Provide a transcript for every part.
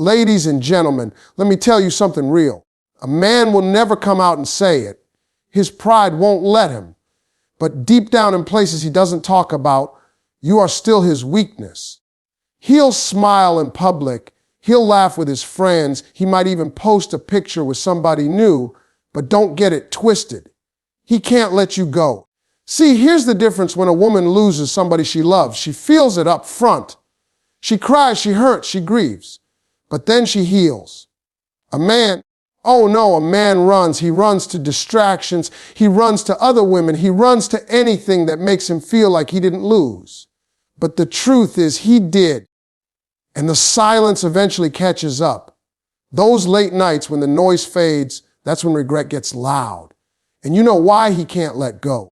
Ladies and gentlemen, let me tell you something real. A man will never come out and say it. His pride won't let him. But deep down in places he doesn't talk about, you are still his weakness. He'll smile in public. He'll laugh with his friends. He might even post a picture with somebody new, but don't get it twisted. He can't let you go. See, here's the difference when a woman loses somebody she loves. She feels it up front. She cries, she hurts, she grieves. But then she heals. A man, oh no, a man runs. He runs to distractions. He runs to other women. He runs to anything that makes him feel like he didn't lose. But the truth is he did. And the silence eventually catches up. Those late nights when the noise fades, that's when regret gets loud. And you know why he can't let go?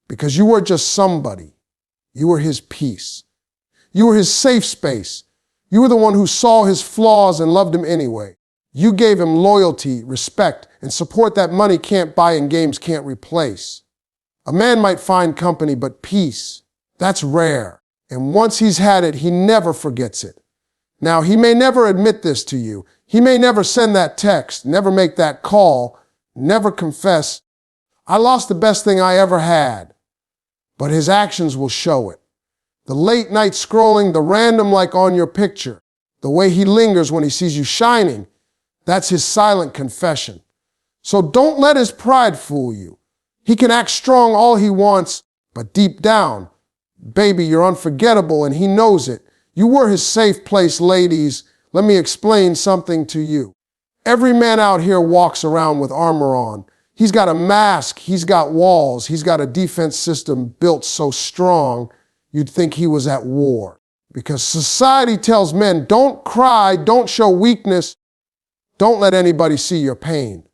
Because you were just somebody. You were his peace. You were his safe space. You were the one who saw his flaws and loved him anyway. You gave him loyalty, respect, and support that money can't buy and games can't replace. A man might find company, but peace, that's rare. And once he's had it, he never forgets it. Now, he may never admit this to you. He may never send that text, never make that call, never confess, I lost the best thing I ever had. But his actions will show it. The late night scrolling, the random like on your picture, the way he lingers when he sees you shining, that's his silent confession. So don't let his pride fool you. He can act strong all he wants, but deep down, baby, you're unforgettable and he knows it. You were his safe place, ladies. Let me explain something to you. Every man out here walks around with armor on. He's got a mask, he's got walls, he's got a defense system built so strong, you'd think he was at war. Because society tells men, don't cry, don't show weakness, don't let anybody see your pain.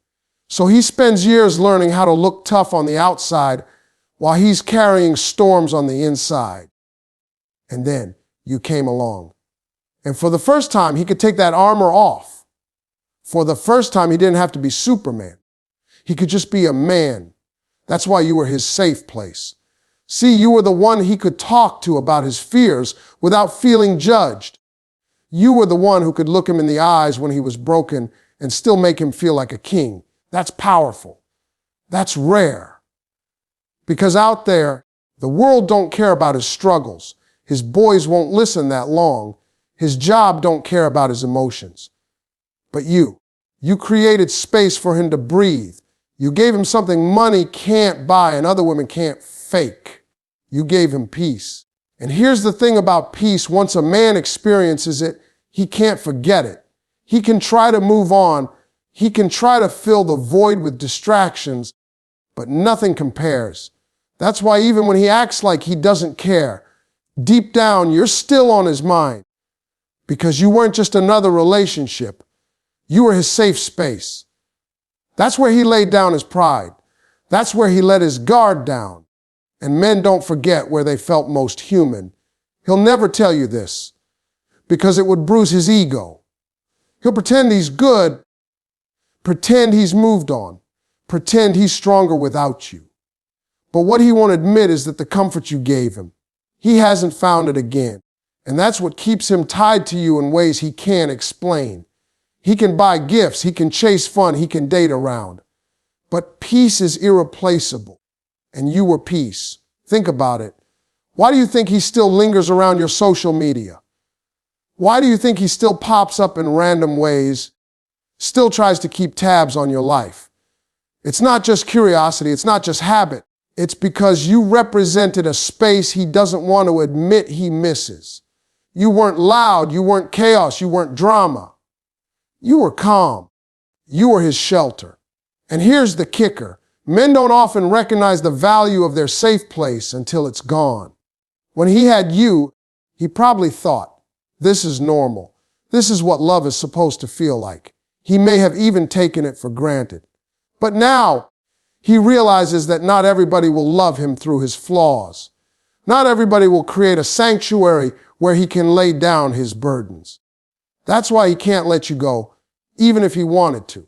So he spends years learning how to look tough on the outside while he's carrying storms on the inside. And then you came along. And for the first time, he could take that armor off. For the first time, he didn't have to be Superman. He could just be a man. That's why you were his safe place. See, you were the one he could talk to about his fears without feeling judged. You were the one who could look him in the eyes when he was broken and still make him feel like a king. That's powerful. That's rare. Because out there, the world don't care about his struggles. His boys won't listen that long. His job don't care about his emotions. But you created space for him to breathe. You gave him something money can't buy and other women can't fake. You gave him peace. And here's the thing about peace. Once a man experiences it, he can't forget it. He can try to move on. He can try to fill the void with distractions, but nothing compares. That's why even when he acts like he doesn't care, deep down, you're still on his mind. Because you weren't just another relationship. You were his safe space. That's where he laid down his pride. That's where he let his guard down. And men don't forget where they felt most human. He'll never tell you this because it would bruise his ego. He'll pretend he's good, pretend he's moved on, pretend he's stronger without you. But what he won't admit is that the comfort you gave him, he hasn't found it again. And that's what keeps him tied to you in ways he can't explain. He can buy gifts, he can chase fun, he can date around. But peace is irreplaceable. And you were peace. Think about it. Why do you think he still lingers around your social media? Why do you think he still pops up in random ways, still tries to keep tabs on your life? It's not just curiosity, it's not just habit. It's because you represented a space he doesn't want to admit he misses. You weren't loud, you weren't chaos, you weren't drama. You were calm. You were his shelter. And here's the kicker. Men don't often recognize the value of their safe place until it's gone. When he had you, he probably thought, this is normal. This is what love is supposed to feel like. He may have even taken it for granted. But now, he realizes that not everybody will love him through his flaws. Not everybody will create a sanctuary where he can lay down his burdens. That's why he can't let you go, even if he wanted to.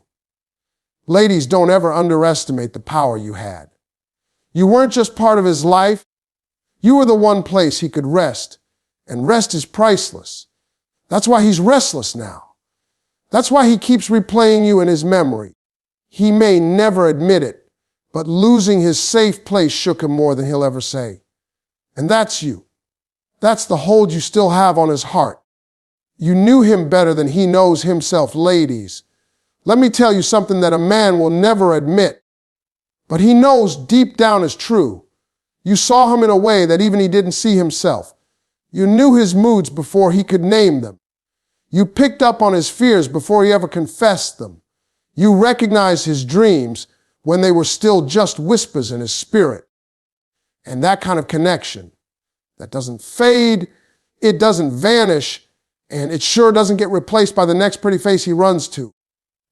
Ladies, don't ever underestimate the power you had. You weren't just part of his life. You were the one place he could rest, and rest is priceless. That's why he's restless now. That's why he keeps replaying you in his memory. He may never admit it, but losing his safe place shook him more than he'll ever say. And that's you. That's the hold you still have on his heart. You knew him better than he knows himself, ladies. Let me tell you something that a man will never admit, but he knows deep down is true. You saw him in a way that even he didn't see himself. You knew his moods before he could name them. You picked up on his fears before he ever confessed them. You recognized his dreams when they were still just whispers in his spirit. And that kind of connection, that doesn't fade, it doesn't vanish, and it sure doesn't get replaced by the next pretty face he runs to.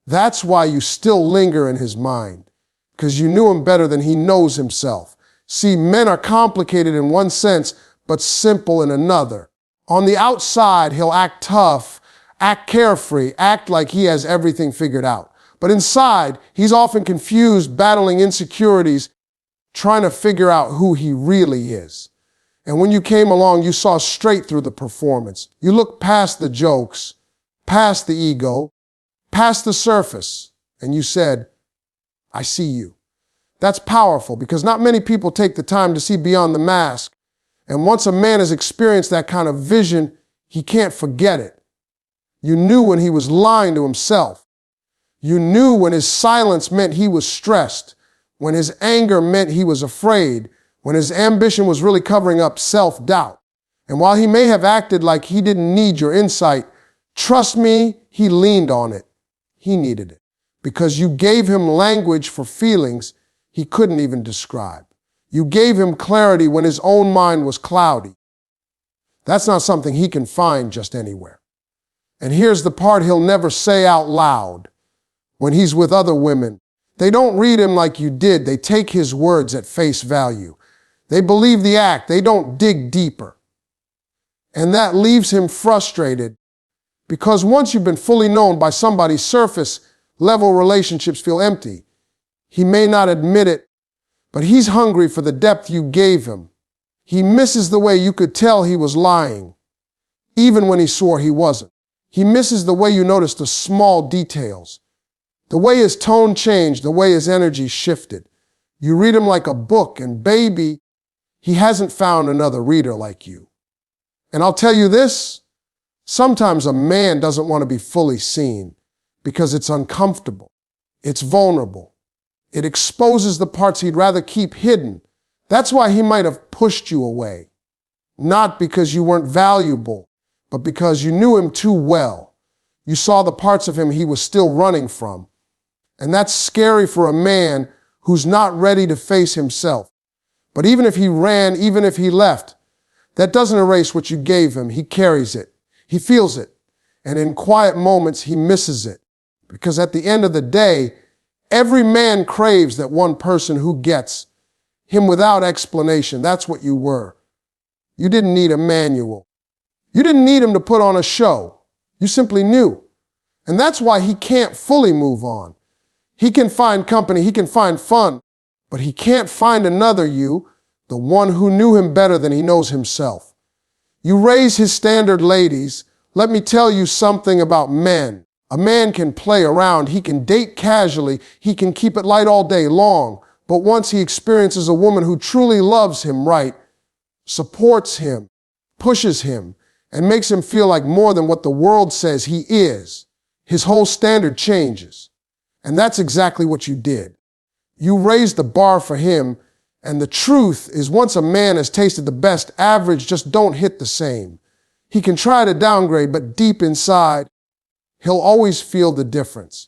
That's why you still linger in his mind, because you knew him better than he knows himself. See, men are complicated in one sense, but simple in another. On the outside, he'll act tough, act carefree, act like he has everything figured out. But inside, he's often confused, battling insecurities, trying to figure out who he really is. And when you came along, you saw straight through the performance. You looked past the jokes, past the ego, past the surface, and you said, I see you. That's powerful because not many people take the time to see beyond the mask. And once a man has experienced that kind of vision, he can't forget it. You knew when he was lying to himself. You knew when his silence meant he was stressed, when his anger meant he was afraid, when his ambition was really covering up self-doubt. And while he may have acted like he didn't need your insight, trust me, he leaned on it. He needed it because you gave him language for feelings he couldn't even describe. You gave him clarity when his own mind was cloudy. That's not something he can find just anywhere. And here's the part he'll never say out loud. When he's with other women, they don't read him like you did. They take his words at face value. They believe the act. They don't dig deeper. And that leaves him frustrated because once you've been fully known by somebody, surface level relationships feel empty. He may not admit it, but he's hungry for the depth you gave him. He misses the way you could tell he was lying, even when he swore he wasn't. He misses the way you noticed the small details, the way his tone changed, the way his energy shifted. You read him like a book, and baby, he hasn't found another reader like you. And I'll tell you this, sometimes a man doesn't want to be fully seen because it's uncomfortable, it's vulnerable. It exposes the parts he'd rather keep hidden. That's why he might have pushed you away. Not because you weren't valuable, but because you knew him too well. You saw the parts of him he was still running from. And that's scary for a man who's not ready to face himself. But even if he ran, even if he left, that doesn't erase what you gave him. He carries it. He feels it. And in quiet moments, he misses it. Because at the end of the day, every man craves that one person who gets him without explanation. That's what you were. You didn't need a manual. You didn't need him to put on a show. You simply knew. And that's why he can't fully move on. He can find company, he can find fun, but he can't find another you, the one who knew him better than he knows himself. You raise his standard, ladies. Let me tell you something about men. A man can play around, he can date casually, he can keep it light all day long, but once he experiences a woman who truly loves him right, supports him, pushes him, and makes him feel like more than what the world says he is, his whole standard changes. And that's exactly what you did. You raised the bar for him, and the truth is once a man has tasted the best, average just don't hit the same. He can try to downgrade, but deep inside, he'll always feel the difference.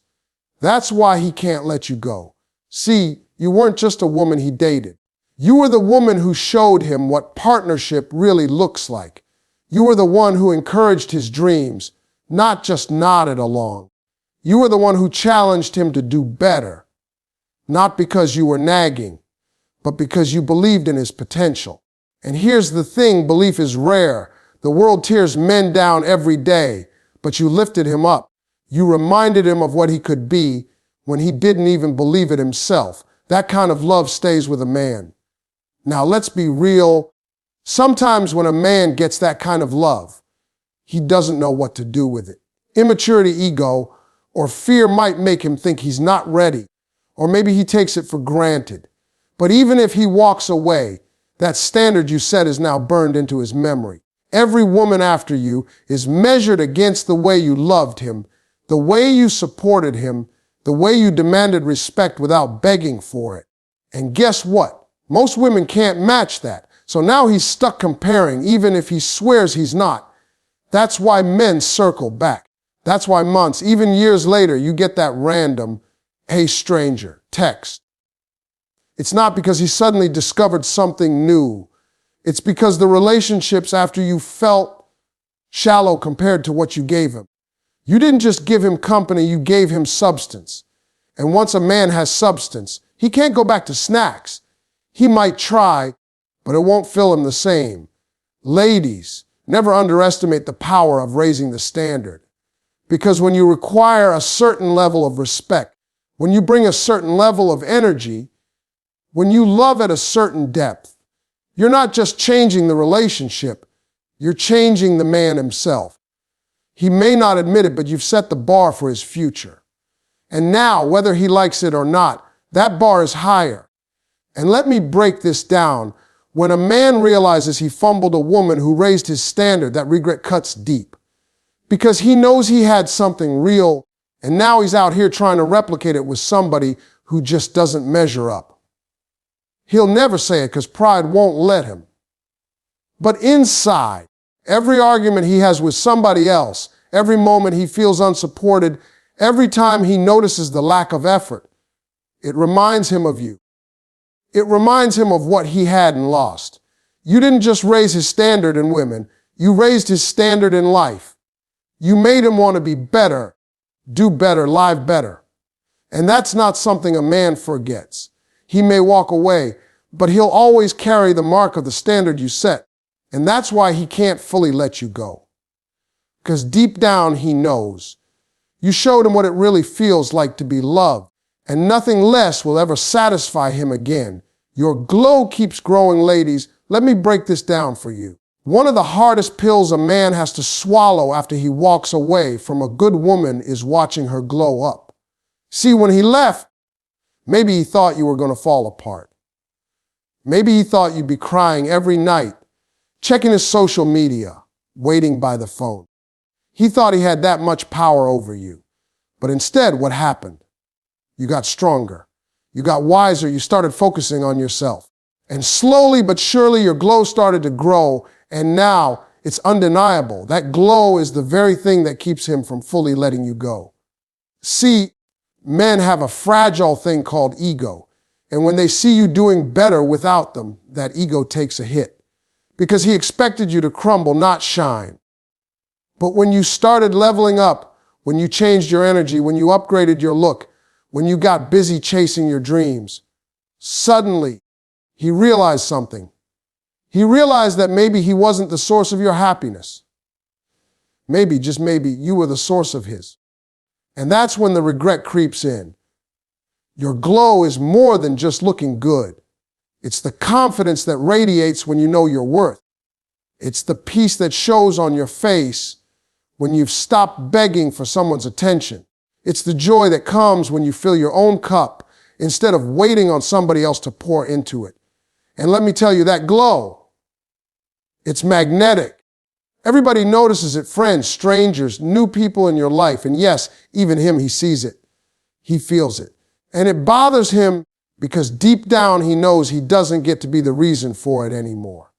That's why he can't let you go. See, you weren't just a woman he dated. You were the woman who showed him what partnership really looks like. You were the one who encouraged his dreams, not just nodded along. You were the one who challenged him to do better, not because you were nagging, but because you believed in his potential. And here's the thing, belief is rare. The world tears men down every day, but you lifted him up. You reminded him of what he could be when he didn't even believe it himself. That kind of love stays with a man. Now let's be real. Sometimes when a man gets that kind of love, he doesn't know what to do with it. Immaturity, ego, or fear might make him think he's not ready, or maybe he takes it for granted. But even if he walks away, that standard you set is now burned into his memory. Every woman after you is measured against the way you loved him, the way you supported him, the way you demanded respect without begging for it. And guess what? Most women can't match that. So now he's stuck comparing, even if he swears he's not. That's why men circle back. That's why months, even years later, you get that random, "Hey stranger," text. It's not because he suddenly discovered something new. It's because the relationships after you felt shallow compared to what you gave him. You didn't just give him company, you gave him substance. And once a man has substance, he can't go back to snacks. He might try, but it won't fill him the same. Ladies, never underestimate the power of raising the standard. Because when you require a certain level of respect, when you bring a certain level of energy, when you love at a certain depth, you're not just changing the relationship, you're changing the man himself. He may not admit it, but you've set the bar for his future. And now, whether he likes it or not, that bar is higher. And let me break this down. When a man realizes he fumbled a woman who raised his standard, that regret cuts deep. Because he knows he had something real, and now he's out here trying to replicate it with somebody who just doesn't measure up. He'll never say it because pride won't let him. But inside, every argument he has with somebody else, every moment he feels unsupported, every time he notices the lack of effort, it reminds him of you. It reminds him of what he had and lost. You didn't just raise his standard in women, you raised his standard in life. You made him want to be better, do better, live better. And that's not something a man forgets. He may walk away, but he'll always carry the mark of the standard you set. And that's why he can't fully let you go. Because deep down he knows. You showed him what it really feels like to be loved, and nothing less will ever satisfy him again. Your glow keeps growing, ladies. Let me break this down for you. One of the hardest pills a man has to swallow after he walks away from a good woman is watching her glow up. See, when he left, maybe he thought you were going to fall apart. Maybe he thought you'd be crying every night, checking his social media, waiting by the phone. He thought he had that much power over you. But instead, what happened? You got stronger. You got wiser. You started focusing on yourself. And slowly but surely, your glow started to grow. And now it's undeniable. That glow is the very thing that keeps him from fully letting you go. See, men have a fragile thing called ego. And when they see you doing better without them, that ego takes a hit. Because he expected you to crumble, not shine. But when you started leveling up, when you changed your energy, when you upgraded your look, when you got busy chasing your dreams, suddenly he realized something. He realized that maybe he wasn't the source of your happiness. Maybe, just maybe, you were the source of his. And that's when the regret creeps in. Your glow is more than just looking good. It's the confidence that radiates when you know your worth. It's the peace that shows on your face when you've stopped begging for someone's attention. It's the joy that comes when you fill your own cup instead of waiting on somebody else to pour into it. And let me tell you, that glow, it's magnetic. Everybody notices it, friends, strangers, new people in your life. And yes, even him, he sees it. He feels it. And it bothers him because deep down he knows he doesn't get to be the reason for it anymore.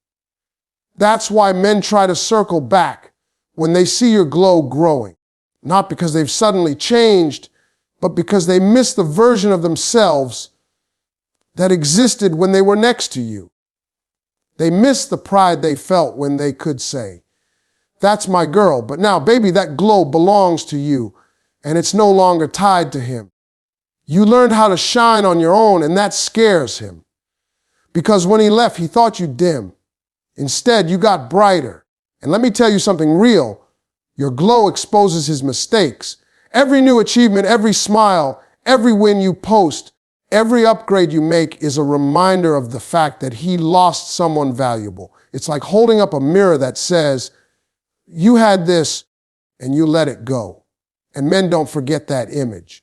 That's why men try to circle back when they see your glow growing. Not because they've suddenly changed, but because they miss the version of themselves that existed when they were next to you. They miss the pride they felt when they could say, "That's my girl," but now, baby, that glow belongs to you, and it's no longer tied to him. You learned how to shine on your own, and that scares him. Because when he left, he thought you dim. Instead, you got brighter. And let me tell you something real. Your glow exposes his mistakes. Every new achievement, every smile, every win you post, every upgrade you make is a reminder of the fact that he lost someone valuable. It's like holding up a mirror that says, "You had this, and you let it go." And men don't forget that image.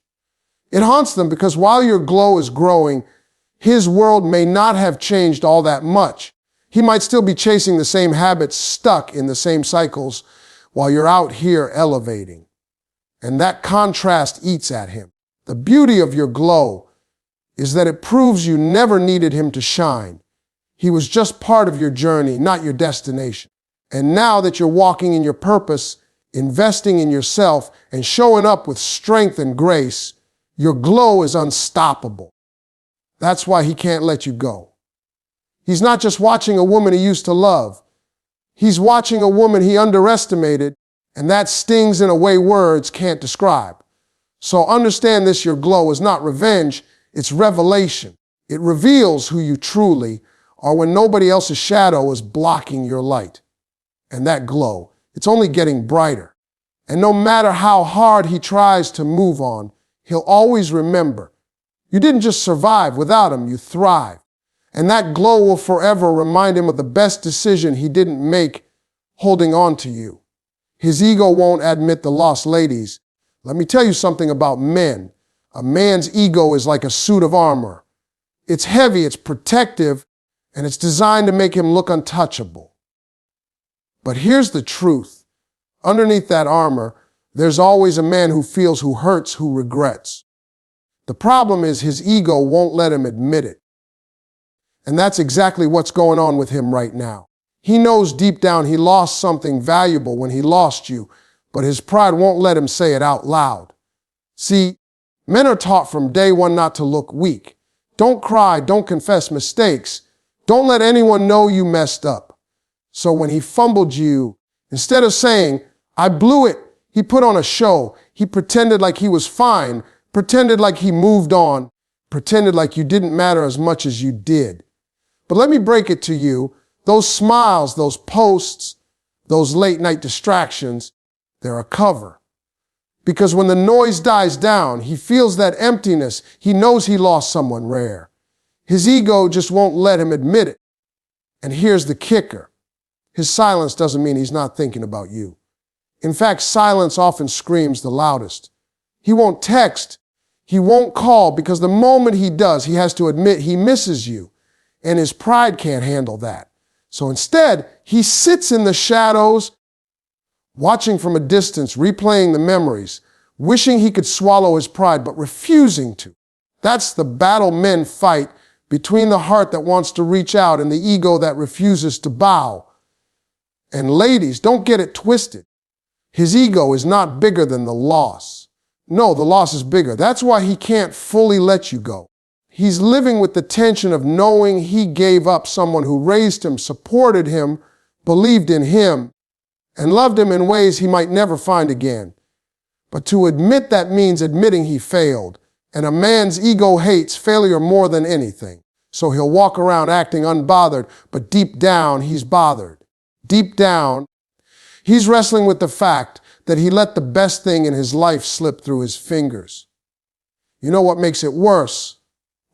It haunts them because while your glow is growing, his world may not have changed all that much. He might still be chasing the same habits, stuck in the same cycles, while you're out here elevating. And that contrast eats at him. The beauty of your glow is that it proves you never needed him to shine. He was just part of your journey, not your destination. And now that you're walking in your purpose, investing in yourself, and showing up with strength and grace, your glow is unstoppable. That's why he can't let you go. He's not just watching a woman he used to love. He's watching a woman he underestimated, and that stings in a way words can't describe. So understand this, your glow is not revenge, it's revelation. It reveals who you truly are when nobody else's shadow is blocking your light. And that glow, it's only getting brighter. And no matter how hard he tries to move on, he'll always remember, you didn't just survive without him, you thrived. And that glow will forever remind him of the best decision he didn't make holding on to you. His ego won't admit the lost ladies. Let me tell you something about men. A man's ego is like a suit of armor. It's heavy, it's protective, and it's designed to make him look untouchable. But here's the truth. Underneath that armor, there's always a man who feels, who hurts, who regrets. The problem is his ego won't let him admit it. And that's exactly what's going on with him right now. He knows deep down he lost something valuable when he lost you, but his pride won't let him say it out loud. See, men are taught from day one not to look weak. Don't cry, don't confess mistakes. Don't let anyone know you messed up. So when he fumbled you, instead of saying, I blew it, he put on a show. He pretended like he was fine, pretended like he moved on, pretended like you didn't matter as much as you did. But let me break it to you, those smiles, those posts, those late night distractions, they're a cover. Because when the noise dies down, he feels that emptiness. He knows he lost someone rare. His ego just won't let him admit it. And here's the kicker. His silence doesn't mean he's not thinking about you. In fact, silence often screams the loudest. He won't text. He won't call because the moment he does, he has to admit he misses you. And his pride can't handle that. So instead, he sits in the shadows, watching from a distance, replaying the memories, wishing he could swallow his pride, but refusing to. That's the battle men fight between the heart that wants to reach out and the ego that refuses to bow. And ladies, don't get it twisted. His ego is not bigger than the loss. No, the loss is bigger. That's why he can't fully let you go. He's living with the tension of knowing he gave up someone who raised him, supported him, believed in him, and loved him in ways he might never find again. But to admit that means admitting he failed, and a man's ego hates failure more than anything. So he'll walk around acting unbothered, but deep down he's bothered. Deep down, he's wrestling with the fact that he let the best thing in his life slip through his fingers. You know what makes it worse?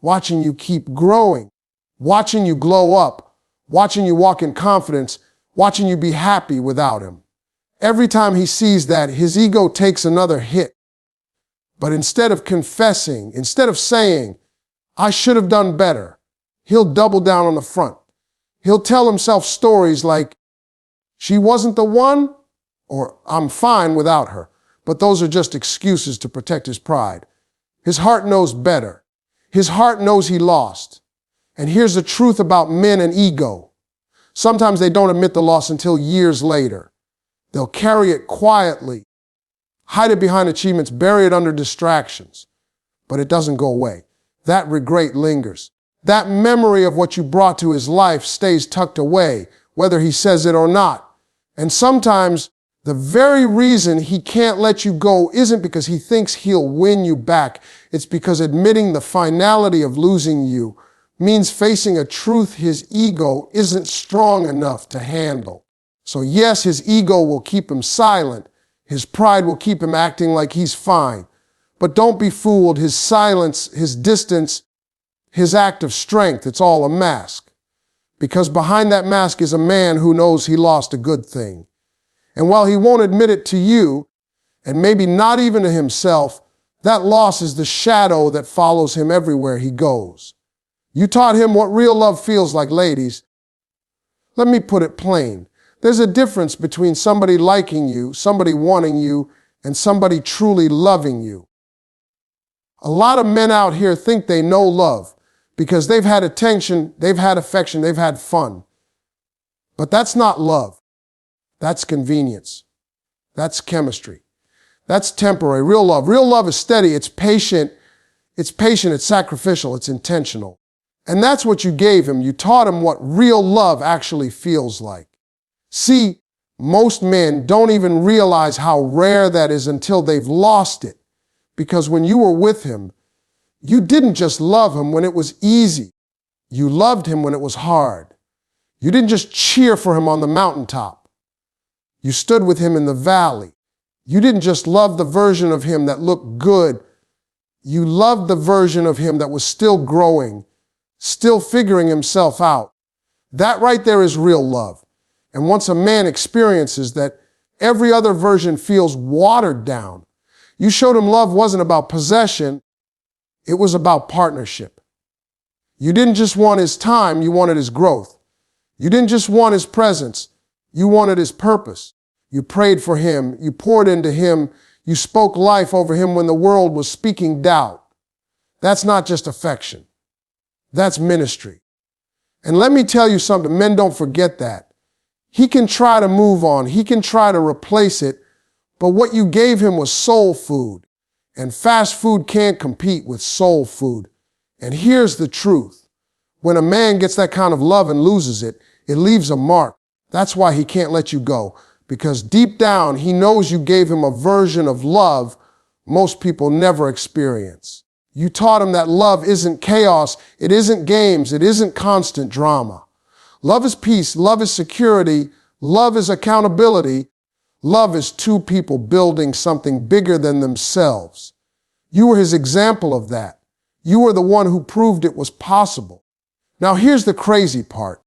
Watching you keep growing, watching you glow up, watching you walk in confidence, watching you be happy without him. Every time he sees that, his ego takes another hit. But instead of confessing, instead of saying, I should have done better, he'll double down on the front. He'll tell himself stories like, she wasn't the one, or I'm fine without her. But those are just excuses to protect his pride. His heart knows better. His heart knows he lost. And here's the truth about men and ego. Sometimes they don't admit the loss until years later. They'll carry it quietly, hide it behind achievements, bury it under distractions. But it doesn't go away. That regret lingers. That memory of what you brought to his life stays tucked away, whether he says it or not. And sometimes the very reason he can't let you go isn't because he thinks he'll win you back. It's because admitting the finality of losing you means facing a truth his ego isn't strong enough to handle. So yes, his ego will keep him silent. His pride will keep him acting like he's fine. But don't be fooled. His silence, his distance, his act of strength, it's all a mask. Because behind that mask is a man who knows he lost a good thing. And while he won't admit it to you, and maybe not even to himself, that loss is the shadow that follows him everywhere he goes. You taught him what real love feels like, ladies. Let me put it plain. There's a difference between somebody liking you, somebody wanting you, and somebody truly loving you. A lot of men out here think they know love because they've had attention, they've had affection, they've had fun. But that's not love. That's convenience. That's chemistry. That's temporary. Real love is steady, it's patient, it's sacrificial, it's intentional. And that's what you gave him. You taught him what real love actually feels like. See, most men don't even realize how rare that is until they've lost it. Because when you were with him, you didn't just love him when it was easy. You loved him when it was hard. You didn't just cheer for him on the mountaintop. You stood with him in the valley. You didn't just love the version of him that looked good. You loved the version of him that was still growing, still figuring himself out. That right there is real love. And once a man experiences that, every other version feels watered down. You showed him love wasn't about possession, it was about partnership. You didn't just want his time, you wanted his growth. You didn't just want his presence, you wanted his purpose. You prayed for him, you poured into him, you spoke life over him when the world was speaking doubt. That's not just affection. That's ministry. And let me tell you something, men don't forget that. He can try to move on, he can try to replace it, but what you gave him was soul food. And fast food can't compete with soul food. And here's the truth. When a man gets that kind of love and loses it, it leaves a mark. That's why he can't let you go. Because deep down, he knows you gave him a version of love most people never experience. You taught him that love isn't chaos, it isn't games, it isn't constant drama. Love is peace, love is security, love is accountability. Love is two people building something bigger than themselves. You were his example of that. You were the one who proved it was possible. Now here's the crazy part.